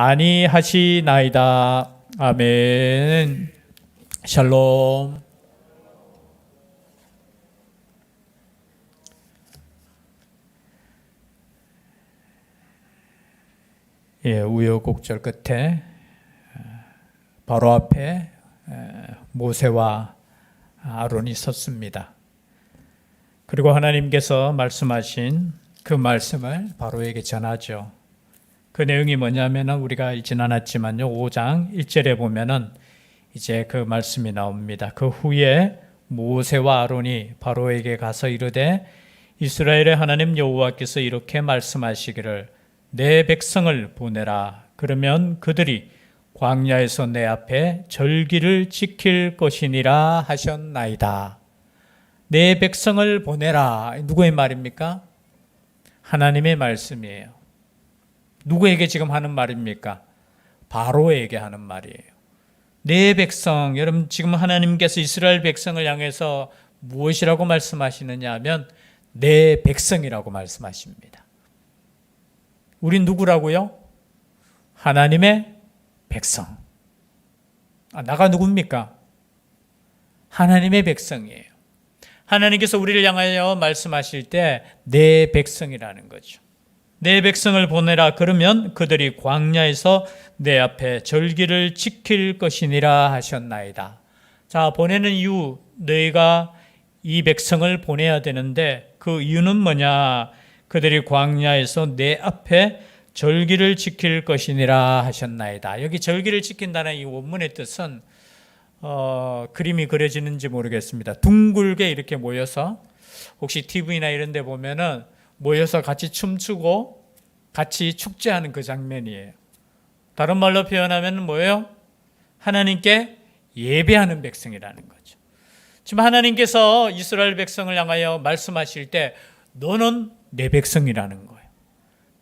아니하시나이다. 아멘. 샬롬. 우여곡절 끝에 바로 앞에 모세와 아론이 섰습니다. 그리고 하나님께서 말씀하신 그 말씀을 바로에게 전하죠. 그 내용이 뭐냐면 우리가 읽진 않았지만요, 5장 1절에 보면은 이제 그 말씀이 나옵니다. 그 후에 모세와 아론이 바로에게 가서 이르되 이스라엘의 하나님 여호와께서 이렇게 말씀하시기를 내 백성을 보내라. 그러면 그들이 광야에서 내 앞에 절기를 지킬 것이니라 하셨나이다. 내 백성을 보내라. 누구의 말입니까? 하나님의 말씀이에요. 누구에게 지금 하는 말입니까? 바로에게 하는 말이에요. 내 백성, 여러분 지금 하나님께서 이스라엘 백성을 향해서 무엇이라고 말씀하시느냐 하면 내 백성이라고 말씀하십니다. 우린 누구라고요? 하나님의 백성. 나가 누굽니까? 하나님의 백성이에요. 하나님께서 우리를 향하여 말씀하실 때 내 백성이라는 거죠. 내 백성을 보내라. 그러면 그들이 광야에서 내 앞에 절기를 지킬 것이니라 하셨나이다. 자, 보내는 이유, 너희가 이 백성을 보내야 되는데 그 이유는 뭐냐? 그들이 광야에서 내 앞에 절기를 지킬 것이니라 하셨나이다. 여기 절기를 지킨다는 이 원문의 뜻은 그림이 그려지는지 모르겠습니다. 둥글게 이렇게 모여서, 혹시 TV나 이런 데 보면은 모여서 같이 춤추고 같이 축제하는 그 장면이에요. 다른 말로 표현하면 뭐예요? 하나님께 예배하는 백성이라는 거죠. 지금 하나님께서 이스라엘 백성을 향하여 말씀하실 때 너는 내 백성이라는 거예요.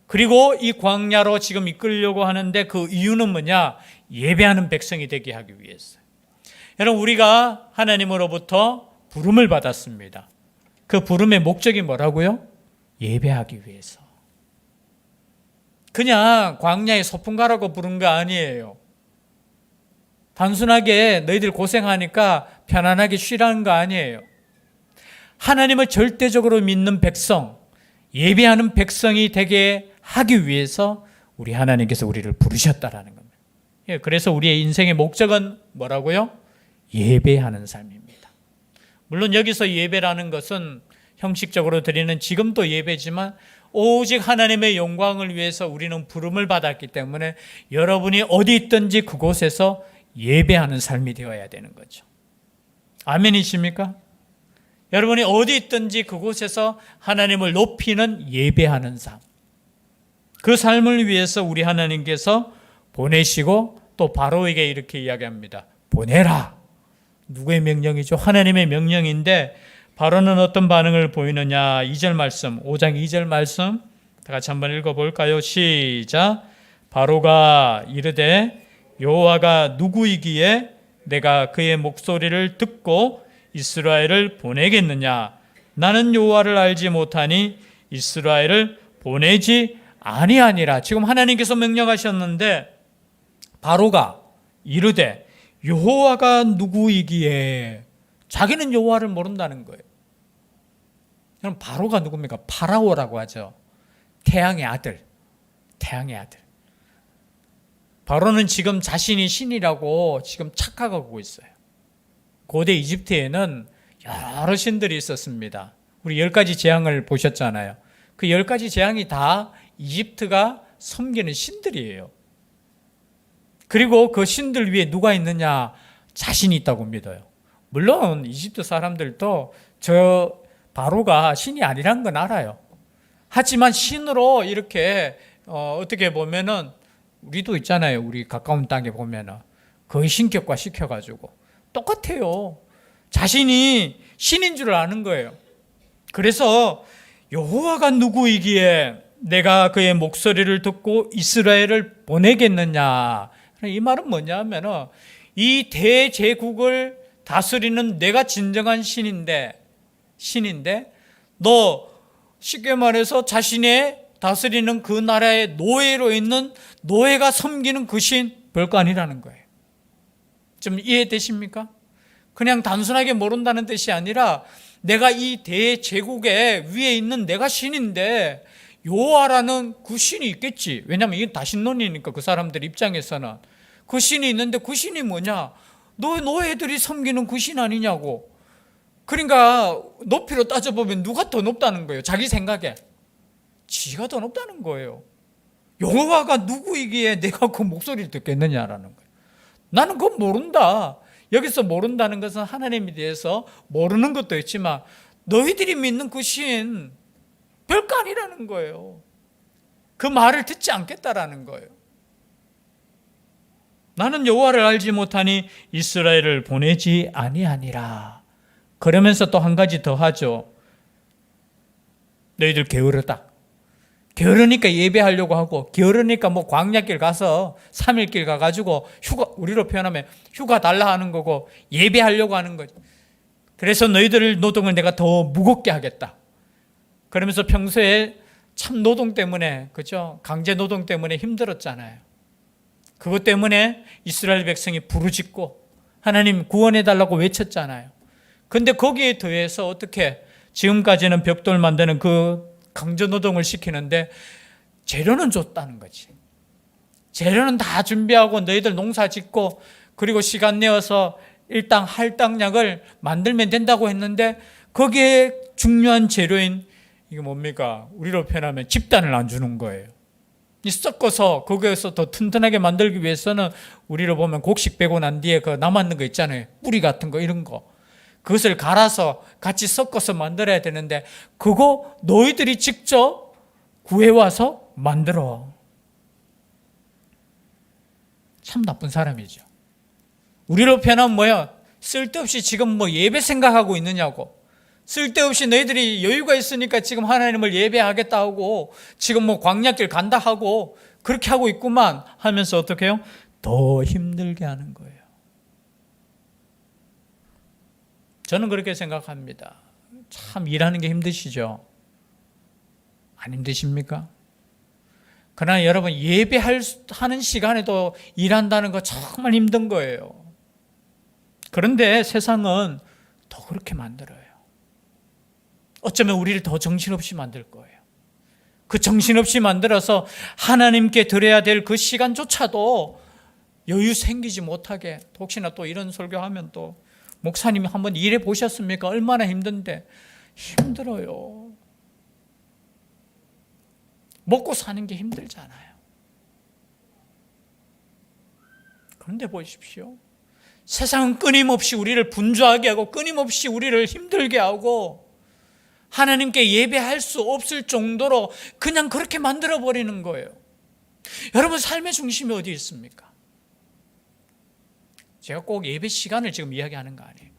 그리고 이 광야로 지금 이끌려고 하는데 그 이유는 뭐냐? 예배하는 백성이 되게 하기 위해서. 여러분, 우리가 하나님으로부터 부름을 받았습니다. 그 부름의 목적이 뭐라고요? 예배하기 위해서. 그냥 광야에 소풍 가라고 부른 거 아니에요. 단순하게 너희들 고생하니까 편안하게 쉬라는 거 아니에요. 하나님을 절대적으로 믿는 백성, 예배하는 백성이 되게 하기 위해서 우리 하나님께서 우리를 부르셨다라는 겁니다. 그래서 우리의 인생의 목적은 뭐라고요? 예배하는 삶입니다. 물론 여기서 예배라는 것은 형식적으로 드리는 지금도 예배지만 오직 하나님의 영광을 위해서 우리는 부름을 받았기 때문에 여러분이 어디 있든지 그곳에서 예배하는 삶이 되어야 되는 거죠. 아멘이십니까? 여러분이 어디 있든지 그곳에서 하나님을 높이는 예배하는 삶. 그 삶을 위해서 우리 하나님께서 보내시고 또 바로에게 이렇게 이야기합니다. 보내라. 누구의 명령이죠? 하나님의 명령인데 바로는 어떤 반응을 보이느냐? 2절 말씀, 5장 2절 말씀 다 같이 한번 읽어볼까요? 시작. 바로가 이르되 여호와가 누구이기에 내가 그의 목소리를 듣고 이스라엘을 보내겠느냐? 나는 여호와를 알지 못하니 이스라엘을 보내지 아니하니라. 지금 하나님께서 명령하셨는데 바로가 이르되 여호와가 누구이기에, 자기는 여호와를 모른다는 거예요. 그럼 바로가 누굽니까? 파라오라고 하죠. 태양의 아들. 태양의 아들. 바로는 지금 자신이 신이라고 지금 착각하고 있어요. 고대 이집트에는 여러 신들이 있었습니다. 우리 10가지 재앙을 보셨잖아요. 그 10가지 재앙이 다 이집트가 섬기는 신들이에요. 그리고 그 신들 위에 누가 있느냐? 자신이 있다고 믿어요. 물론 이집트 사람들도 저 바로가 신이 아니란 건 알아요. 하지만 신으로 이렇게 어떻게 보면은 우리도 있잖아요. 우리 가까운 땅에 보면은 거의 신격화 시켜가지고 똑같아요. 자신이 신인 줄 아는 거예요. 그래서 여호와가 누구이기에 내가 그의 목소리를 듣고 이스라엘을 보내겠느냐? 이 말은 뭐냐면은 이 대제국을 다스리는 내가 진정한 신인데 너 쉽게 말해서 자신의 다스리는 그 나라의 노예로 있는 노예가 섬기는 그 신 별거 아니라는 거예요. 좀 이해되십니까? 그냥 단순하게 모른다는 뜻이 아니라 내가 이 대제국의 위에 있는 내가 신인데 여호와라는 그 신이 있겠지. 왜냐하면 이건 다신론이니까 그 사람들 입장에서는 그 신이 있는데 그 신이 뭐냐? 노예들이 섬기는 그 신 아니냐고. 그러니까 높이로 따져보면 누가 더 높다는 거예요. 자기 생각에. 지가 더 높다는 거예요. 여호와가 누구이기에 내가 그 목소리를 듣겠느냐라는 거예요. 나는 그건 모른다. 여기서 모른다는 것은 하나님에 대해서 모르는 것도 있지만 너희들이 믿는 그 신 별거 아니라는 거예요. 그 말을 듣지 않겠다라는 거예요. 나는 여호와를 알지 못하니 이스라엘을 보내지 아니하니라. 그러면서 또 한 가지 더 하죠. 너희들 게으르다. 게으르니까 예배하려고 하고 게으르니까 뭐 광야길 가서 3일길 가가지고 우리로 표현하면 휴가 달라 하는 거고 예배하려고 하는 거죠. 그래서 너희들 노동을 내가 더 무겁게 하겠다. 그러면서 평소에 참 노동 때문에, 그죠? 강제 노동 때문에 힘들었잖아요. 그것 때문에 이스라엘 백성이 부르짖고 하나님 구원해달라고 외쳤잖아요. 근데 거기에 더해서 어떻게 지금까지는 벽돌 만드는 그 강제 노동을 시키는데 재료는 줬다는 거지. 재료는 다 준비하고 너희들 농사 짓고 그리고 시간 내어서 일당 할당량을 만들면 된다고 했는데 거기에 중요한 재료인 이게 뭡니까? 우리로 표현하면 집단을 안 주는 거예요. 이 섞어서 거기에서 더 튼튼하게 만들기 위해서는 우리로 보면 곡식 빼고 난 뒤에 그 남았는 거 있잖아요. 뿌리 같은 거 이런 거. 그것을 갈아서 같이 섞어서 만들어야 되는데 그거 너희들이 직접 구해와서 만들어. 참 나쁜 사람이죠. 우리로 표현하면 뭐야? 쓸데없이 지금 뭐 예배 생각하고 있느냐고. 쓸데없이 너희들이 여유가 있으니까 지금 하나님을 예배하겠다 하고 지금 뭐 광야길 간다 하고 그렇게 하고 있구만 하면서 어떻게 해요? 더 힘들게 하는 거예요. 저는 그렇게 생각합니다. 참 일하는 게 힘드시죠? 안 힘드십니까? 그러나 여러분 예배하는 시간에도 일한다는 거 정말 힘든 거예요. 그런데 세상은 더 그렇게 만들어요. 어쩌면 우리를 더 정신없이 만들 거예요. 그 정신없이 만들어서 하나님께 드려야 될 그 시간조차도 여유 생기지 못하게. 혹시나 또 이런 설교하면 또 목사님이 한번 일해 보셨습니까? 얼마나 힘든데. 힘들어요. 먹고 사는 게 힘들잖아요. 그런데 보십시오. 세상은 끊임없이 우리를 분주하게 하고 끊임없이 우리를 힘들게 하고 하나님께 예배할 수 없을 정도로 그냥 그렇게 만들어버리는 거예요. 여러분 삶의 중심이 어디 있습니까? 제가 꼭 예배 시간을 지금 이야기하는 거 아니에요.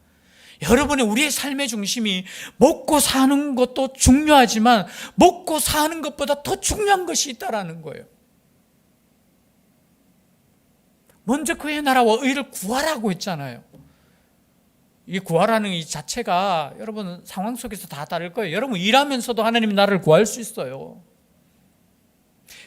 여러분의 우리의 삶의 중심이 먹고 사는 것도 중요하지만 먹고 사는 것보다 더 중요한 것이 있다라는 거예요. 먼저 그의 나라와 의를 구하라고 했잖아요. 이 구하라는 이 자체가 여러분 상황 속에서 다 다를 거예요. 여러분 일하면서도 하나님의 나라를 구할 수 있어요.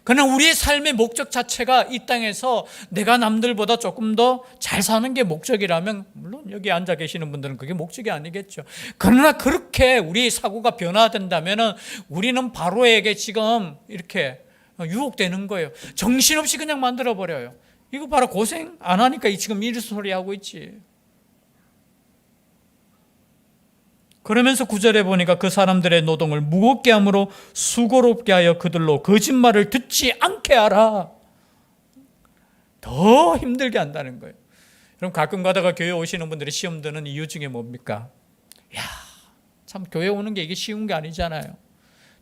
그러나 우리의 삶의 목적 자체가 이 땅에서 내가 남들보다 조금 더 잘 사는 게 목적이라면 물론 여기 앉아 계시는 분들은 그게 목적이 아니겠죠. 그러나 그렇게 우리의 사고가 변화된다면 우리는 바로에게 지금 이렇게 유혹되는 거예요. 정신없이 그냥 만들어버려요. 이거 봐라 고생 안 하니까 지금 이런 소리 하고 있지. 그러면서 9절에 보니까 그 사람들의 노동을 무겁게 함으로 수고롭게 하여 그들로 거짓말을 듣지 않게 하라. 더 힘들게 한다는 거예요. 그럼 가끔 가다가 교회 오시는 분들이 시험 드는 이유 중에 뭡니까? 야, 참 교회 오는 게 이게 쉬운 게 아니잖아요.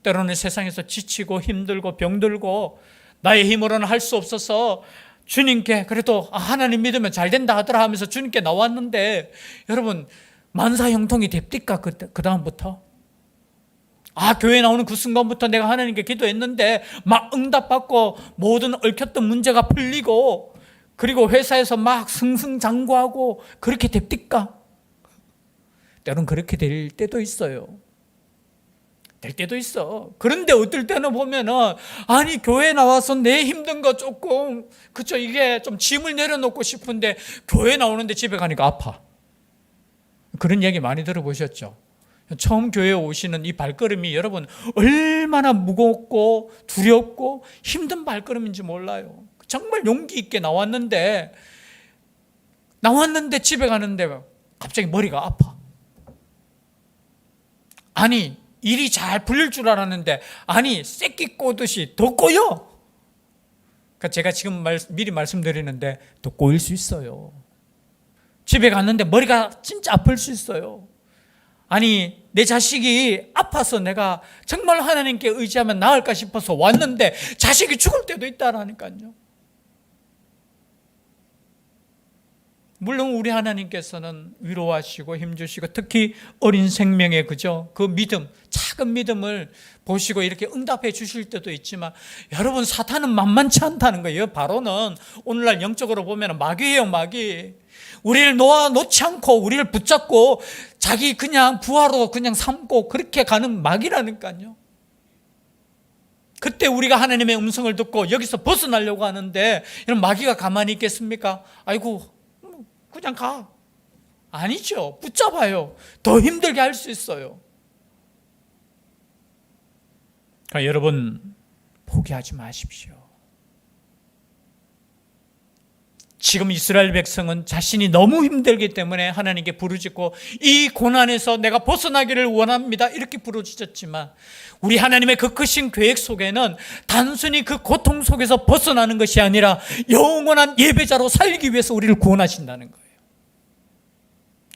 때로는 세상에서 지치고 힘들고 병들고 나의 힘으로는 할 수 없어서 주님께 그래도 하나님 믿으면 잘 된다 하더라 하면서 주님께 나왔는데 여러분 만사형통이 됩니까? 그 다음부터? 교회 나오는 그 순간부터 내가 하나님께 기도했는데 막 응답받고 모든 얽혔던 문제가 풀리고 그리고 회사에서 막 승승장구하고 그렇게 됩니까? 때로는 그렇게 될 때도 있어요. 될 때도 있어. 그런데 어떨 때는 보면은, 아니, 교회 나와서 내 힘든 거 조금, 그쵸, 이게 좀 짐을 내려놓고 싶은데, 교회 나오는데 집에 가니까 아파. 그런 얘기 많이 들어보셨죠? 처음 교회에 오시는 이 발걸음이 여러분, 얼마나 무겁고 두렵고 힘든 발걸음인지 몰라요. 정말 용기 있게 나왔는데 집에 가는데 갑자기 머리가 아파. 아니, 일이 잘 풀릴 줄 알았는데, 아니, 새끼 꼬듯이 더 꼬여. 그러니까 제가 지금 미리 말씀드리는데, 더 꼬일 수 있어요. 집에 갔는데 머리가 진짜 아플 수 있어요. 아니, 내 자식이 아파서 내가 정말 하나님께 의지하면 나을까 싶어서 왔는데, 자식이 죽을 때도 있다라니까요. 물론 우리 하나님께서는 위로하시고 힘주시고 특히 어린 생명의 그 믿음, 작은 믿음을 보시고 이렇게 응답해 주실 때도 있지만 여러분 사탄은 만만치 않다는 거예요. 바로는 오늘날 영적으로 보면 마귀예요, 마귀. 우리를 놓지 않고 우리를 붙잡고 자기 그냥 부하로 그냥 삼고 그렇게 가는 마귀라니까요. 그때 우리가 하나님의 음성을 듣고 여기서 벗어나려고 하는데 이런 마귀가 가만히 있겠습니까? 아이고 그냥 가. 아니죠. 붙잡아요. 더 힘들게 할 수 있어요. 그러니까 여러분 포기하지 마십시오. 지금 이스라엘 백성은 자신이 너무 힘들기 때문에 하나님께 부르짖고 이 고난에서 내가 벗어나기를 원합니다. 이렇게 부르짖었지만 우리 하나님의 그 크신 계획 속에는 단순히 그 고통 속에서 벗어나는 것이 아니라 영원한 예배자로 살기 위해서 우리를 구원하신다는 거예요.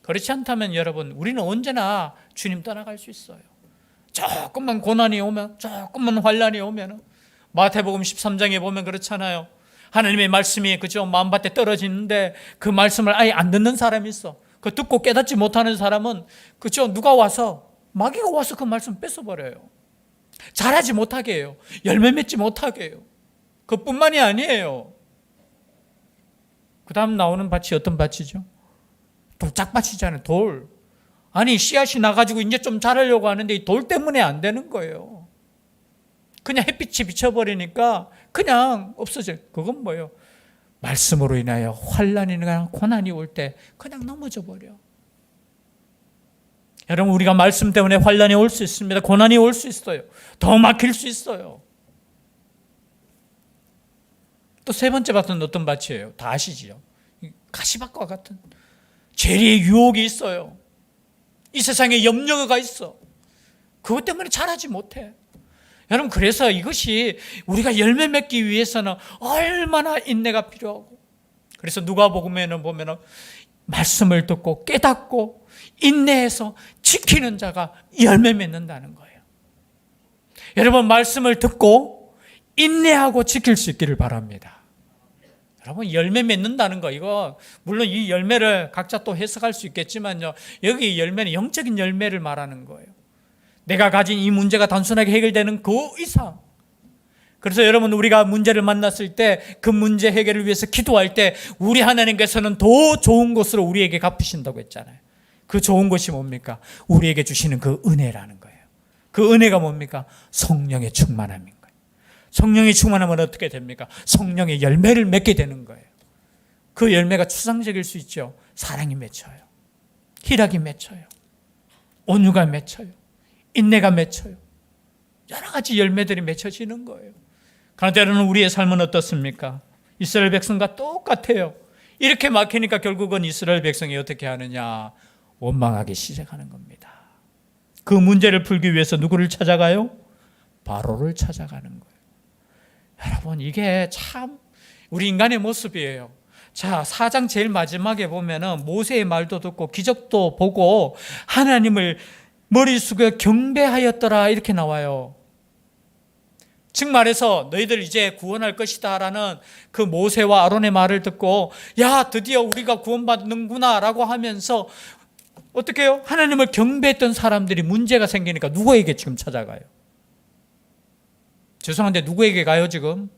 그렇지 않다면 여러분 우리는 언제나 주님 떠나갈 수 있어요. 조금만 고난이 오면, 조금만 환난이 오면 마태복음 13장에 보면 그렇잖아요. 하나님의 말씀이 그죠 마음밭에 떨어지는데 그 말씀을 아예 안 듣는 사람이 있어. 그 듣고 깨닫지 못하는 사람은 그죠 누가 와서 마귀가 와서 그 말씀 뺏어버려요. 자라지 못하게 해요. 열매 맺지 못하게 해요. 그뿐만이 아니에요. 그 다음 나오는 밭이 어떤 밭이죠? 돌짝밭이잖아요. 돌. 아니 씨앗이 나가지고 이제 좀 자라려고 하는데 이 돌 때문에 안 되는 거예요. 그냥 햇빛이 비쳐버리니까 그냥 없어져요. 그건 뭐예요? 말씀으로 인하여 환난이나 고난이 올 때 그냥 넘어져 버려. 여러분 우리가 말씀 때문에 환난이 올 수 있습니다. 고난이 올 수 있어요. 더 막힐 수 있어요. 또 세 번째 밭은 어떤 밭이에요? 다 아시지요? 가시밭과 같은 죄의 유혹이 있어요. 이 세상에 염려가 있어. 그것 때문에 자라지 못해. 여러분 그래서 이것이 우리가 열매 맺기 위해서는 얼마나 인내가 필요하고 그래서 누가복음에는 보면 말씀을 듣고 깨닫고 인내해서 지키는 자가 열매 맺는다는 거예요. 여러분 말씀을 듣고 인내하고 지킬 수 있기를 바랍니다. 여러분 열매 맺는다는 거 이거 물론 이 열매를 각자 또 해석할 수 있겠지만요. 여기 열매는 영적인 열매를 말하는 거예요. 내가 가진 이 문제가 단순하게 해결되는 그 이상. 그래서 여러분 우리가 문제를 만났을 때 그 문제 해결을 위해서 기도할 때 우리 하나님께서는 더 좋은 것으로 우리에게 갚으신다고 했잖아요. 그 좋은 것이 뭡니까? 우리에게 주시는 그 은혜라는 거예요. 그 은혜가 뭡니까? 성령의 충만함인 거예요. 성령의 충만함은 어떻게 됩니까? 성령의 열매를 맺게 되는 거예요. 그 열매가 추상적일 수 있죠. 사랑이 맺혀요. 희락이 맺혀요. 온유가 맺혀요. 인내가 맺혀요. 여러 가지 열매들이 맺혀지는 거예요. 그런데 여러분 우리의 삶은 어떻습니까? 이스라엘 백성과 똑같아요. 이렇게 막히니까 결국은 이스라엘 백성이 어떻게 하느냐? 원망하기 시작하는 겁니다. 그 문제를 풀기 위해서 누구를 찾아가요? 바로를 찾아가는 거예요. 여러분 이게 참 우리 인간의 모습이에요. 자, 4장 제일 마지막에 보면은 모세의 말도 듣고 기적도 보고 하나님을 머리 숙여 경배하였더라 이렇게 나와요. 즉 말해서 너희들 이제 구원할 것이다 라는 그 모세와 아론의 말을 듣고 야 드디어 우리가 구원받는구나 라고 하면서 어떻게 해요? 하나님을 경배했던 사람들이 문제가 생기니까 누구에게 지금 찾아가요? 죄송한데 누구에게 가요 지금?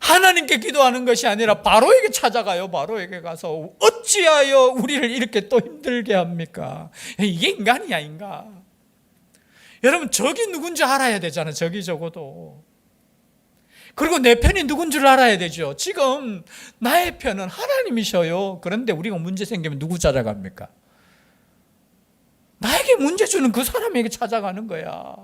하나님께 기도하는 것이 아니라 바로에게 찾아가요. 바로에게 가서 어찌하여 우리를 이렇게 또 힘들게 합니까? 이게 인간이야 인간. 여러분, 적이 누군지 알아야 되잖아. 적이 적어도. 그리고 내 편이 누군 줄 알아야 되죠. 지금 나의 편은 하나님이셔요. 그런데 우리가 문제 생기면 누구 찾아갑니까? 나에게 문제 주는 그 사람에게 찾아가는 거야.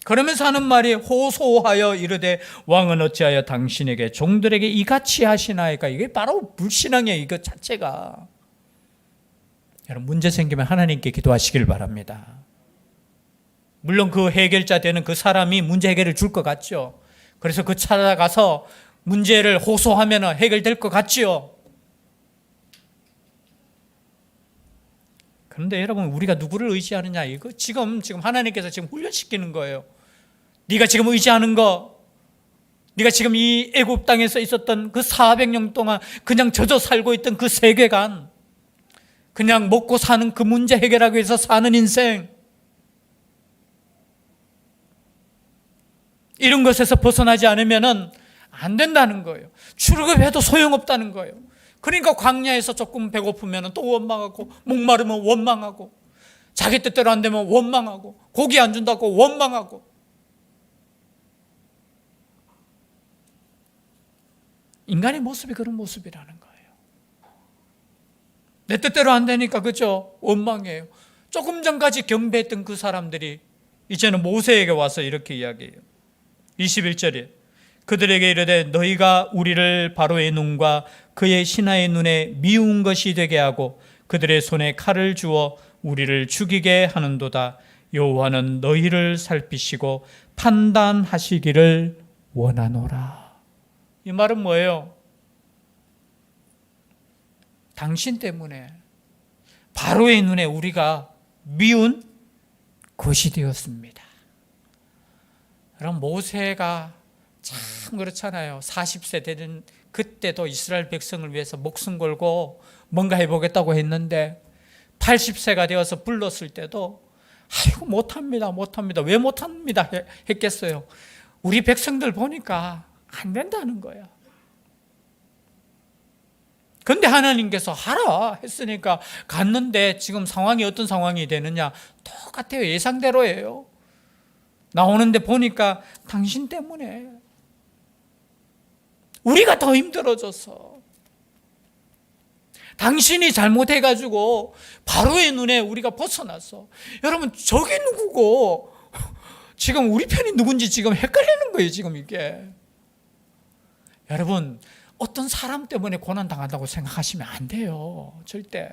그러면서 하는 말이 호소하여 이르되 왕은 어찌하여 당신에게 종들에게 이같이 하시나이까. 이게 바로 불신앙이에요. 이거 자체가. 여러분, 문제 생기면 하나님께 기도하시길 바랍니다. 물론 그 해결자 되는 그 사람이 문제 해결을 줄 것 같죠. 그래서 그 찾아가서 문제를 호소하면 해결될 것 같지요. 그런데 여러분, 우리가 누구를 의지하느냐, 이거 지금 하나님께서 지금 훈련시키는 거예요. 네가 지금 의지하는 거, 네가 지금 이 애굽 땅에서 있었던 그 400년 동안 그냥 젖어 살고 있던 그 세계관, 그냥 먹고 사는 그 문제 해결하기 위해서 사는 인생, 이런 것에서 벗어나지 않으면 안 된다는 거예요. 출급해도 소용없다는 거예요. 그러니까 광야에서 조금 배고프면 또 원망하고, 목마르면 원망하고, 자기 뜻대로 안 되면 원망하고, 고기 안 준다고 원망하고. 인간의 모습이 그런 모습이라는 거예요. 내 뜻대로 안 되니까, 그죠? 원망해요. 조금 전까지 경배했던 그 사람들이 이제는 모세에게 와서 이렇게 이야기해요. 21절에 그들에게 이르되 너희가 우리를 바로의 눈과 그의 신하의 눈에 미운 것이 되게 하고 그들의 손에 칼을 주어 우리를 죽이게 하는도다. 여호와는 너희를 살피시고 판단하시기를 원하노라. 이 말은 뭐예요? 당신 때문에 바로의 눈에 우리가 미운 것이 되었습니다. 그럼 모세가 참 그렇잖아요. 40세 되는 그때도 이스라엘 백성을 위해서 목숨 걸고 뭔가 해보겠다고 했는데 80세가 되어서 불렀을 때도 아이고 못합니다. 왜 못합니다 했겠어요. 우리 백성들 보니까 안 된다는 거야. 근데 하나님께서 하라 했으니까 갔는데 지금 상황이 어떤 상황이 되느냐? 똑같아요. 예상대로예요. 나오는데 보니까 당신 때문에 우리가 더 힘들어져서, 당신이 잘못해가지고 바로의 눈에 우리가 벗어났어. 여러분, 저게 누구고 지금 우리 편이 누군지 지금 헷갈리는 거예요. 지금 이게. 여러분, 어떤 사람 때문에 고난당한다고 생각하시면 안 돼요. 절대.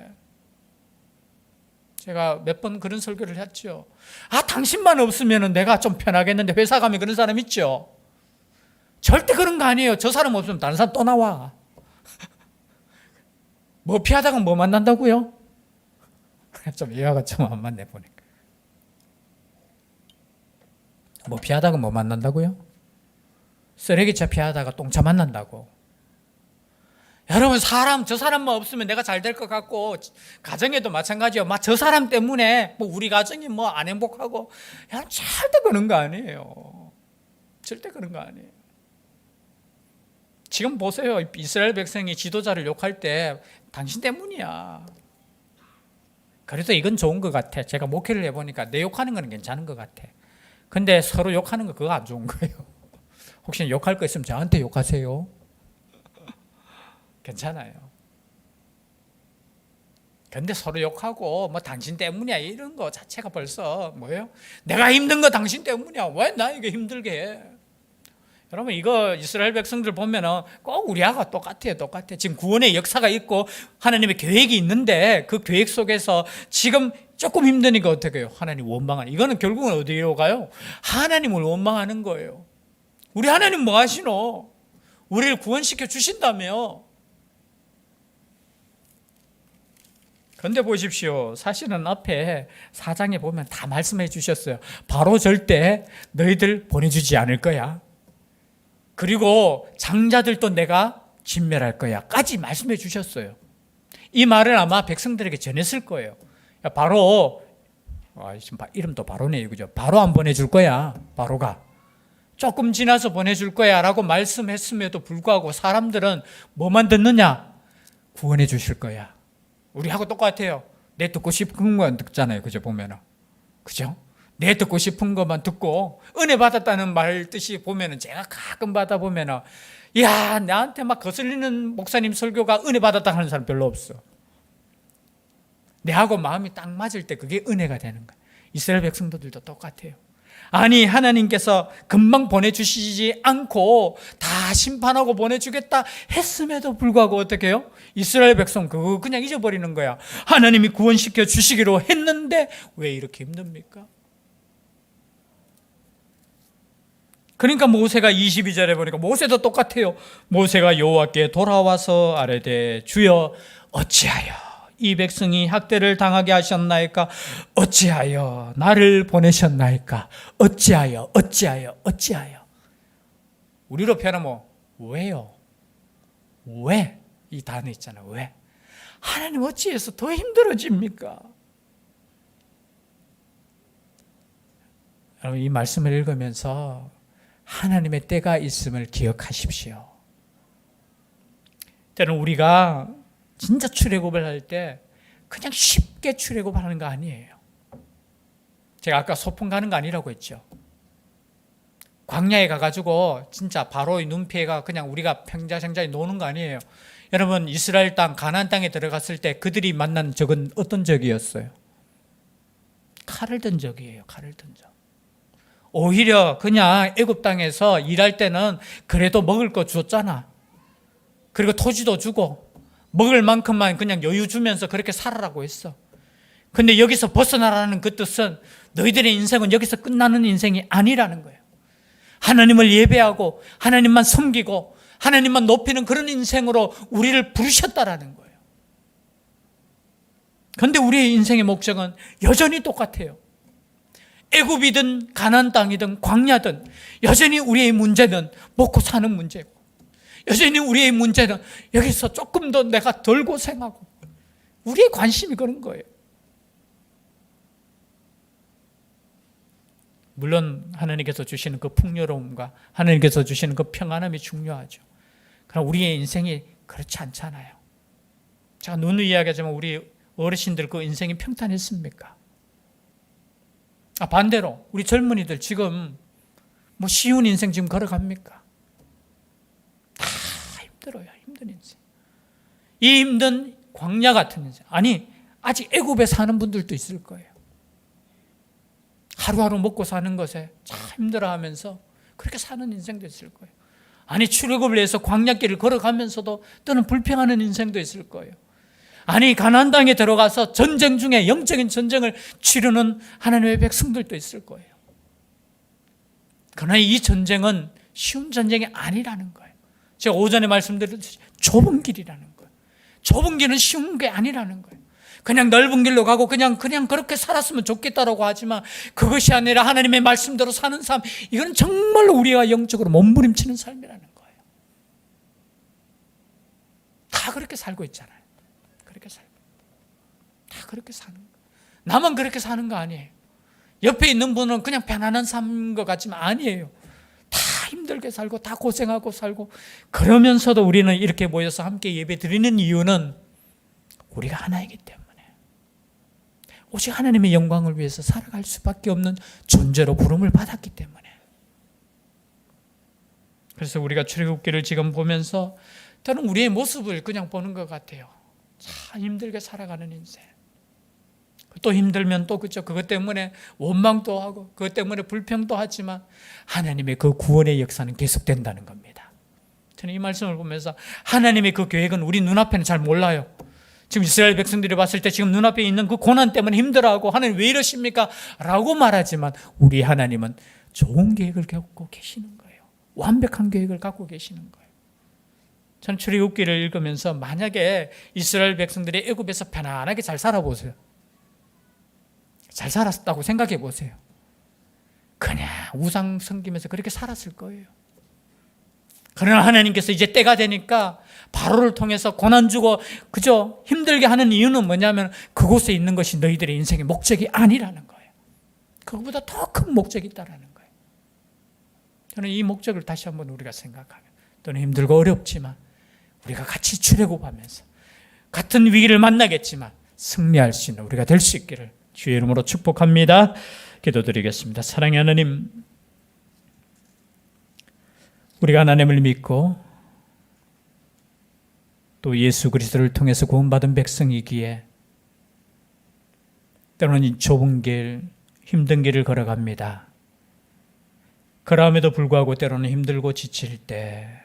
제가 몇 번 그런 설교를 했죠. 당신만 없으면 내가 좀 편하겠는데, 회사 가면 그런 사람 있죠. 절대 그런 거 아니에요. 저 사람 없으면 다른 사람 또 나와. 뭐 피하다가 뭐 만난다고요? 좀 이해가 좀 안 맞네 보니까. 뭐 피하다가 뭐 만난다고요? 쓰레기차 피하다가 똥차 만난다고. 여러분, 저 사람만 없으면 내가 잘 될 것 같고, 가정에도 마찬가지예요. 저 사람 때문에 우리 가정이 안 행복하고, 여러분, 절대 그런 거 아니에요. 절대 그런 거 아니에요. 지금 보세요. 이스라엘 백성이 지도자를 욕할 때 당신 때문이야. 그래서 이건 좋은 것 같아. 제가 목회를 해보니까 내 욕하는 건 괜찮은 것 같아. 근데 서로 욕하는 거 그거 안 좋은 거예요. 혹시 욕할 거 있으면 저한테 욕하세요. 괜찮아요. 근데 서로 욕하고 당신 때문이야 이런 거 자체가 벌써 뭐예요? 내가 힘든 거 당신 때문이야. 왜 나에게 힘들게 해? 여러분, 이거 이스라엘 백성들 보면은 꼭 우리하고 똑같아요. 지금 구원의 역사가 있고 하나님의 계획이 있는데 그 계획 속에서 지금 조금 힘드니까 어떻게 해요? 하나님 원망하는. 이거는 결국은 어디로 가요? 하나님을 원망하는 거예요. 우리 하나님 뭐 하시노? 우리를 구원시켜 주신다며. 그런데 보십시오. 사실은 앞에 4장에 보면 다 말씀해 주셨어요. 바로 절대 너희들 보내주지 않을 거야. 그리고 장자들도 내가 진멸할 거야 까지 말씀해 주셨어요. 이 말을 아마 백성들에게 전했을 거예요. 바로, 이름도 바로네요. 그죠? 바로 안 보내줄 거야. 바로가. 조금 지나서 보내줄 거야 라고 말씀했음에도 불구하고 사람들은 뭐만 듣느냐? 구원해 주실 거야. 우리하고 똑같아요. 내 듣고 싶은 건 듣잖아요. 그죠? 보면은. 그죠? 내 듣고 싶은 것만 듣고 은혜 받았다는 말 뜻이 보면은 제가 가끔 받아보면은 야, 나한테 막 거슬리는 목사님 설교가 은혜 받았다 하는 사람 별로 없어. 내하고 마음이 딱 맞을 때 그게 은혜가 되는 거야. 이스라엘 백성들도 똑같아요. 아니, 하나님께서 금방 보내주시지 않고 다 심판하고 보내주겠다 했음에도 불구하고 어떻게 해요? 이스라엘 백성 그거 그냥 잊어버리는 거야. 하나님이 구원시켜 주시기로 했는데 왜 이렇게 힘듭니까? 그러니까 모세가 22절에 보니까 모세도 똑같아요. 모세가 여호와께 돌아와서 아뢰되 주여 어찌하여 이 백성이 학대를 당하게 하셨나이까? 어찌하여 나를 보내셨나이까? 어찌하여? 우리로 표현하면 왜요? 왜? 이 단어 있잖아. 왜? 하나님 어찌해서 더 힘들어집니까? 여러분, 이 말씀을 읽으면서 하나님의 때가 있음을 기억하십시오. 때는 우리가 진짜 출애굽을 할 때 그냥 쉽게 출애굽하는 거 아니에요. 제가 아까 소풍 가는 거 아니라고 했죠. 광야에 가가지고 진짜 바로의 눈피해가 그냥 우리가 평자생자에 노는 거 아니에요. 여러분, 이스라엘 땅 가나안 땅에 들어갔을 때 그들이 만난 적은 어떤 적이었어요? 칼을 든 적이에요. 칼을 든 적. 오히려 그냥 애굽 땅에서 일할 때는 그래도 먹을 거 줬잖아. 그리고 토지도 주고 먹을 만큼만 그냥 여유 주면서 그렇게 살아라고 했어. 근데 여기서 벗어나라는 그 뜻은 너희들의 인생은 여기서 끝나는 인생이 아니라는 거예요. 하나님을 예배하고 하나님만 섬기고 하나님만 높이는 그런 인생으로 우리를 부르셨다라는 거예요. 그런데 우리의 인생의 목적은 여전히 똑같아요. 애굽이든 가나안 땅이든 광야든 여전히 우리의 문제는 먹고 사는 문제고, 여전히 우리의 문제는 여기서 조금 더 내가 덜 고생하고, 우리의 관심이 그런 거예요. 물론 하나님께서 주시는 그 풍요로움과 하나님께서 주시는 그 평안함이 중요하죠. 그러나 우리의 인생이 그렇지 않잖아요. 제가 누누이 이야기하지만 우리 어르신들 그 인생이 평탄했습니까? 반대로 우리 젊은이들 지금 뭐 쉬운 인생 지금 걸어갑니까? 다 힘들어요. 힘든 인생. 이 힘든 광야 같은 인생. 아니, 아직 애굽에 사는 분들도 있을 거예요. 하루하루 먹고 사는 것에 참 힘들어하면서 그렇게 사는 인생도 있을 거예요. 아니, 출애굽을 위해서 광야길을 걸어가면서도 또는 불평하는 인생도 있을 거예요. 아니, 가나안 땅에 들어가서 전쟁 중에 영적인 전쟁을 치르는 하나님의 백성들도 있을 거예요. 그러나 이 전쟁은 쉬운 전쟁이 아니라는 거예요. 제가 오전에 말씀드렸듯이 좁은 길이라는 거예요. 좁은 길은 쉬운 게 아니라는 거예요. 그냥 넓은 길로 가고 그냥 그렇게 살았으면 좋겠다라고 하지만 그것이 아니라 하나님의 말씀대로 사는 삶, 이건 정말로 우리가 영적으로 몸부림치는 삶이라는 거예요. 다 그렇게 살고 있잖아요. 그렇게 살고. 다 그렇게 사는 거예요. 나만 그렇게 사는 거 아니에요. 옆에 있는 분은 그냥 편안한 삶인 것 같지만 아니에요. 다 힘들게 살고 다 고생하고 살고, 그러면서도 우리는 이렇게 모여서 함께 예배 드리는 이유는 우리가 하나이기 때문에, 오직 하나님의 영광을 위해서 살아갈 수밖에 없는 존재로 부름을 받았기 때문에. 그래서 우리가 출애굽기를 지금 보면서 저는 우리의 모습을 그냥 보는 것 같아요. 참 힘들게 살아가는 인생. 또 힘들면 또 그죠. 그것 때문에 원망도 하고 그것 때문에 불평도 하지만 하나님의 그 구원의 역사는 계속된다는 겁니다. 저는 이 말씀을 보면서 하나님의 그 계획은 우리 눈앞에는 잘 몰라요. 지금 이스라엘 백성들이 봤을 때 지금 눈앞에 있는 그 고난 때문에 힘들어하고 하나님 왜 이러십니까? 라고 말하지만 우리 하나님은 좋은 계획을 갖고 계시는 거예요. 완벽한 계획을 갖고 계시는 거예요. 저는 출애굽기를 읽으면서 만약에 이스라엘 백성들이 애굽에서 편안하게 잘 살아보세요. 잘 살았다고 생각해 보세요. 그냥 우상 섬기면서 그렇게 살았을 거예요. 그러나 하나님께서 이제 때가 되니까 바로를 통해서 고난 주고 그저 힘들게 하는 이유는 뭐냐면 그곳에 있는 것이 너희들의 인생의 목적이 아니라는 거예요. 그것보다 더 큰 목적이 있다라는 거예요. 저는 이 목적을 다시 한번 우리가 생각하면, 또는 힘들고 어렵지만 우리가 같이 출애굽하면서 같은 위기를 만나겠지만 승리할 수 있는 우리가 될 수 있기를 주의 이름으로 축복합니다. 기도드리겠습니다. 사랑의 하나님, 우리가 하나님을 믿고 또 예수 그리스도를 통해서 구원받은 백성이기에 때로는 이 좁은 길, 힘든 길을 걸어갑니다. 그럼에도 불구하고 때로는 힘들고 지칠 때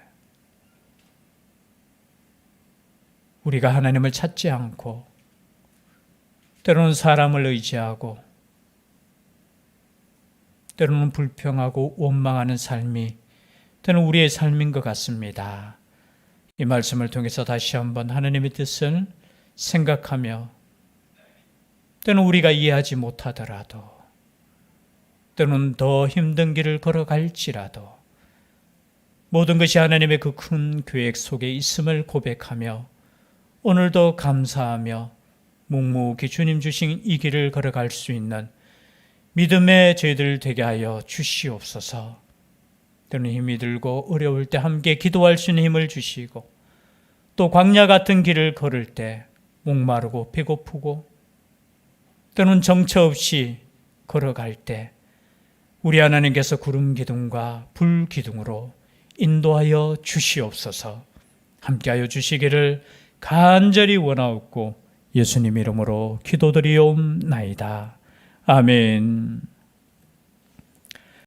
우리가 하나님을 찾지 않고 때로는 사람을 의지하고 때로는 불평하고 원망하는 삶이 때로는 우리의 삶인 것 같습니다. 이 말씀을 통해서 다시 한번 하나님의 뜻을 생각하며 때로는 우리가 이해하지 못하더라도 때로는 더 힘든 길을 걸어갈지라도 모든 것이 하나님의 그 큰 계획 속에 있음을 고백하며 오늘도 감사하며 묵묵히 주님 주신 이 길을 걸어갈 수 있는 믿음의 저희들 되게 하여 주시옵소서. 때로는 힘이 들고 어려울 때 함께 기도할 수 있는 힘을 주시고 또 광야 같은 길을 걸을 때 목마르고 배고프고 때로는 정처 없이 걸어갈 때 우리 하나님께서 구름 기둥과 불 기둥으로 인도하여 주시옵소서. 함께하여 주시기를 간절히 원하옵고 예수님 이름으로 기도드리옵나이다. 아멘.